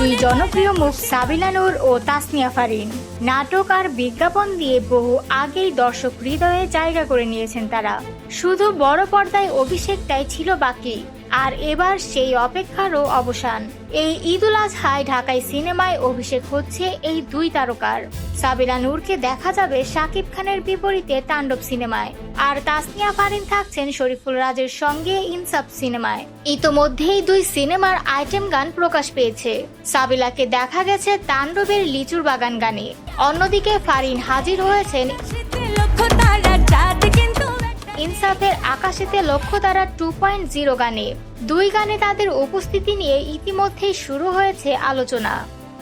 দুই জনপ্রিয় মুখ সাবিনা নূর ও তাসনিয়া ফারিন। নাটক আর বিজ্ঞাপন দিয়ে বহু আগেই দর্শক হৃদয়ে জায়গা করে নিয়েছেন তারা। শুধু বড় পর্দায় অভিষেকটাই ছিল বাকি, আর এবার সেই অপেক্ষারও অবসান। এই ঈদুল আজহায় ঢাকায় সিনেমায় অভিষেক হচ্ছে এই দুই তারকার। সাবিনা নূরকে দেখা যাবে শাকিব খানের বিপরীতে তাণ্ডব সিনেমায়, আর তাসনিয়া ফারিন থাকছেন শরীফুল রাজের সঙ্গে ইনসাফ সিনেমায়। ইতোমধ্যেই দুই সিনেমার আইটেম গান প্রকাশ পেয়েছে। সাবিলাকে দেখা গেছে তাণ্ডবের লিচুর বাগান গানে, অন্যদিকে ফারিন হাজির হয়েছেন ইনসাফের আকাশেতে লক্ষ্য তারা 2.0 গানে। দুই গানে তাদের উপস্থিতি নিয়ে ইতিমধ্যেই শুরু হয়েছে আলোচনা।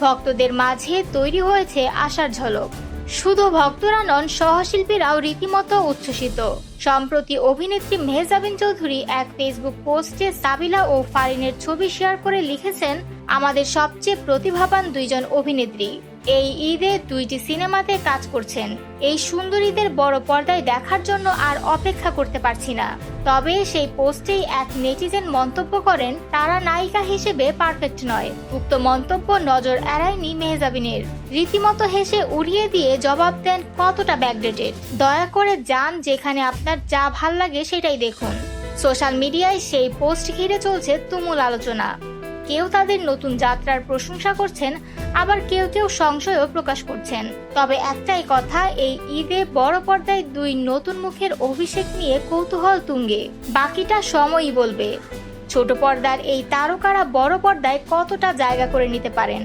ভক্তদের মাঝে তৈরি হয়েছে আশার ঝলক। শুধু ভক্তরা নন, সহশিল্পীরাও রীতিমতো উচ্ছ্বসিত। সম্প্রতি অভিনেত্রী মেহজাবিন চৌধুরী এক ফেসবুক পোস্টে সাবিলা ও ফারিনের ছবি শেয়ার করে লিখেছেন, আমাদের সবচেয়ে প্রতিভাবান দুইজন অভিনেত্রী এই ঈদে দুইটি সিনেমাতে কাজ করছেন। এই সুন্দরীদের বড় পর্দায় দেখার জন্য আর অপেক্ষা করতে পারছি না। তবে সেই পোস্টেই এক নেটিজেন মন্তব্য করেন, তারা নায়িকা হিসেবে পারফেক্ট নয়। উক্ত মন্তব্য নজর এড়ায়নি মেহজাবিনের। রীতিমতো হেসে উড়িয়ে দিয়ে জবাব দেন, কতটা ব্যাকডেটেড। দয়া করে যান, যেখানে আপনার যা ভাল লাগে সেটাই দেখুন। সোশ্যাল মিডিয়ায় সেই পোস্ট ঘিরে চলছে তুমুল আলোচনা। কেউ তাদের নতুন যাত্রার প্রশংসা করছেন, আবার কেউ কেউ সংশয়ও প্রকাশ করছেন। তবে একটাই কথা, এই ঈদে বড় পর্দায় দুই নতুন মুখের অভিষেক নিয়ে কৌতূহল তুঙ্গে। বাকিটা সময়ই বলবে ছোট পর্দার এই তারকারা বড় পর্দায় কতটা জায়গা করে নিতে পারেন।